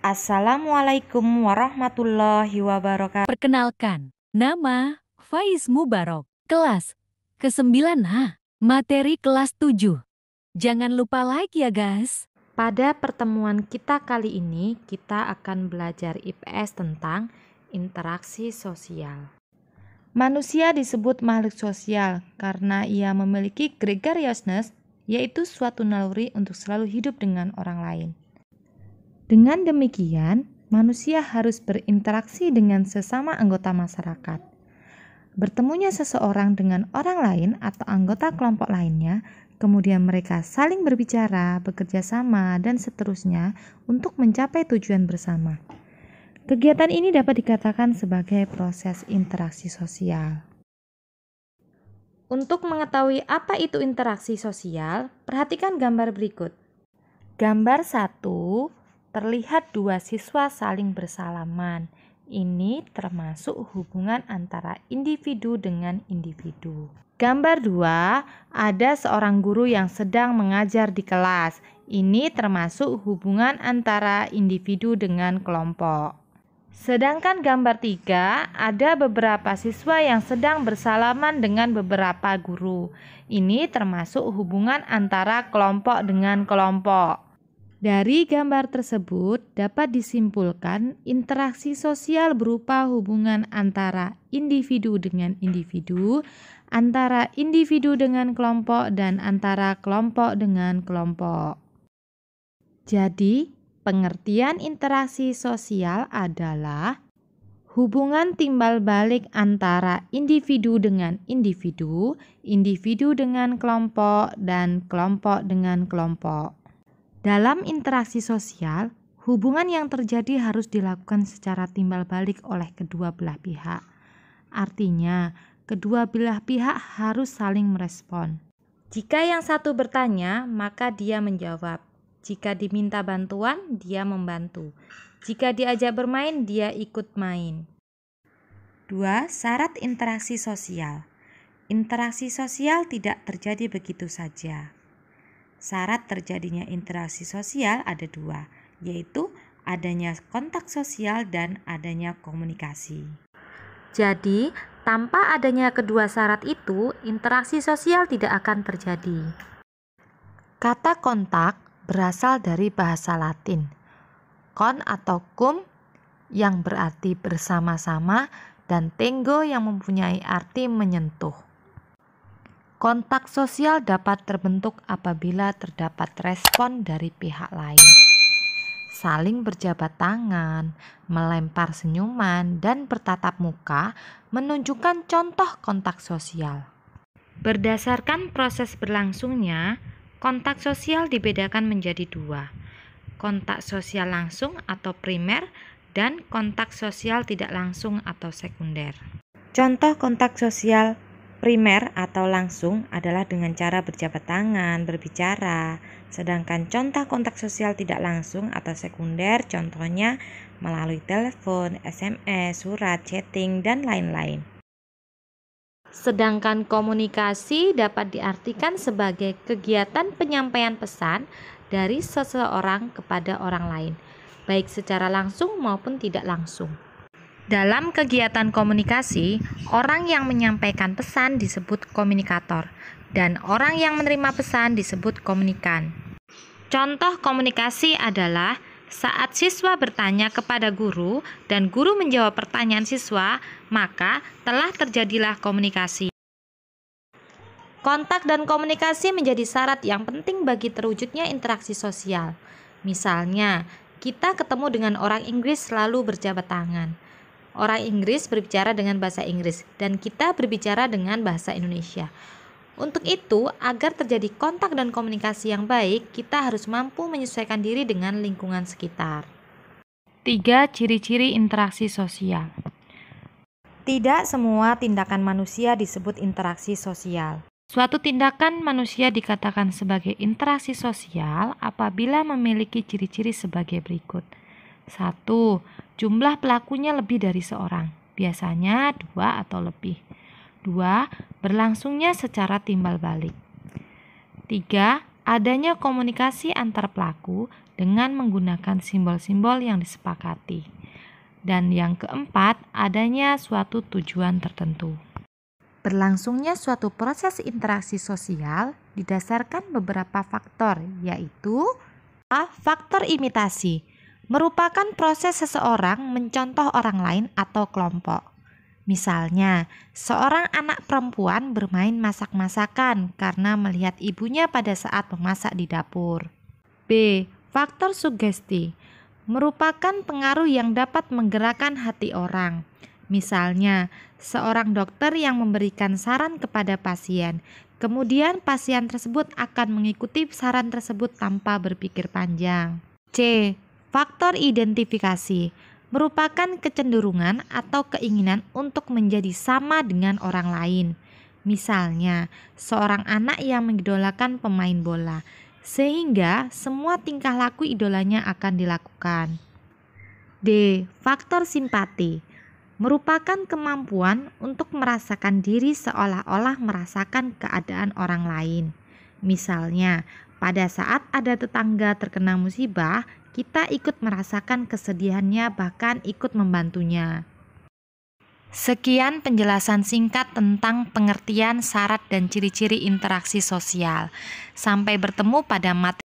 Assalamualaikum warahmatullahi wabarakatuh. Perkenalkan, nama Faiz Mubarok, kelas ke-9A, materi kelas 7. Jangan lupa like ya guys. Pada pertemuan kita kali ini, kita akan belajar IPS tentang interaksi sosial. Manusia disebut makhluk sosial karena ia memiliki gregariousness, yaitu suatu naluri untuk selalu hidup dengan orang lain. Dengan demikian, manusia harus berinteraksi dengan sesama anggota masyarakat. Bertemunya seseorang dengan orang lain atau anggota kelompok lainnya, kemudian mereka saling berbicara, bekerja sama, dan seterusnya untuk mencapai tujuan bersama. Kegiatan ini dapat dikatakan sebagai proses interaksi sosial. Untuk mengetahui apa itu interaksi sosial, perhatikan gambar berikut. Gambar 1, terlihat dua siswa saling bersalaman. Ini termasuk hubungan antara individu dengan individu. Gambar 2, ada seorang guru yang sedang mengajar di kelas. Ini termasuk hubungan antara individu dengan kelompok. Sedangkan gambar 3, ada beberapa siswa yang sedang bersalaman dengan beberapa guru. Ini termasuk hubungan antara kelompok dengan kelompok. Dari gambar tersebut dapat disimpulkan interaksi sosial berupa hubungan antara individu dengan individu, antara individu dengan kelompok, dan antara kelompok dengan kelompok. Jadi, pengertian interaksi sosial adalah hubungan timbal balik antara individu dengan individu, individu dengan kelompok, dan kelompok dengan kelompok. Dalam interaksi sosial, hubungan yang terjadi harus dilakukan secara timbal balik oleh kedua belah pihak. Artinya, kedua belah pihak harus saling merespon. Jika yang satu bertanya, maka dia menjawab. Jika diminta bantuan, dia membantu. Jika diajak bermain, dia ikut main. 2. Syarat interaksi sosial. Interaksi sosial tidak terjadi begitu saja. Syarat terjadinya interaksi sosial ada 2, yaitu adanya kontak sosial dan adanya komunikasi. Jadi, tanpa adanya kedua syarat itu, interaksi sosial tidak akan terjadi. Kata kontak berasal dari bahasa Latin, con atau cum yang berarti bersama-sama dan tengo yang mempunyai arti menyentuh. Kontak sosial dapat terbentuk apabila terdapat respon dari pihak lain. Saling berjabat tangan, melempar senyuman, dan bertatap muka menunjukkan contoh kontak sosial. Berdasarkan proses berlangsungnya, kontak sosial dibedakan menjadi 2. Kontak sosial langsung atau primer dan kontak sosial tidak langsung atau sekunder. Contoh kontak sosial primer atau langsung adalah dengan cara berjabat tangan, berbicara. Sedangkan contoh kontak sosial tidak langsung atau sekunder contohnya melalui telepon, SMS, surat, chatting, dan lain-lain. Sedangkan komunikasi dapat diartikan sebagai kegiatan penyampaian pesan dari seseorang kepada orang lain, baik secara langsung maupun tidak langsung. Dalam kegiatan komunikasi, orang yang menyampaikan pesan disebut komunikator, dan orang yang menerima pesan disebut komunikan. Contoh komunikasi adalah saat siswa bertanya kepada guru dan guru menjawab pertanyaan siswa, maka telah terjadilah komunikasi. Kontak dan komunikasi menjadi syarat yang penting bagi terwujudnya interaksi sosial. Misalnya, kita ketemu dengan orang Inggris lalu berjabat tangan. Orang Inggris berbicara dengan bahasa Inggris dan kita berbicara dengan bahasa Indonesia. Untuk itu, agar terjadi kontak dan komunikasi yang baik, kita harus mampu menyesuaikan diri dengan lingkungan sekitar. 3. Ciri-ciri interaksi sosial. Tidak semua tindakan manusia disebut interaksi sosial. Suatu tindakan manusia dikatakan sebagai interaksi sosial apabila memiliki ciri-ciri sebagai berikut. 1. Jumlah pelakunya lebih dari seorang, biasanya 2 atau lebih. 2. Berlangsungnya secara timbal balik. 3. adanya komunikasi antar pelaku dengan menggunakan simbol-simbol yang disepakati. Dan yang keempat, adanya suatu tujuan tertentu. Berlangsungnya suatu proses interaksi sosial didasarkan beberapa faktor, yaitu faktor imitasi, merupakan proses seseorang mencontoh orang lain atau kelompok. Misalnya, seorang anak perempuan bermain masak-masakan karena melihat ibunya pada saat memasak di dapur. B. Faktor sugesti, merupakan pengaruh yang dapat menggerakkan hati orang. Misalnya, seorang dokter yang memberikan saran kepada pasien, kemudian pasien tersebut akan mengikuti saran tersebut tanpa berpikir panjang. C. Faktor identifikasi, merupakan kecenderungan atau keinginan untuk menjadi sama dengan orang lain. Misalnya, seorang anak yang mengidolakan pemain bola, sehingga semua tingkah laku idolanya akan dilakukan. D. Faktor simpati, merupakan kemampuan untuk merasakan diri seolah-olah merasakan keadaan orang lain. Misalnya, pada saat ada tetangga terkena musibah, kita ikut merasakan kesedihannya, bahkan ikut membantunya. Sekian penjelasan singkat tentang pengertian, syarat, dan ciri-ciri interaksi sosial. Sampai bertemu pada materi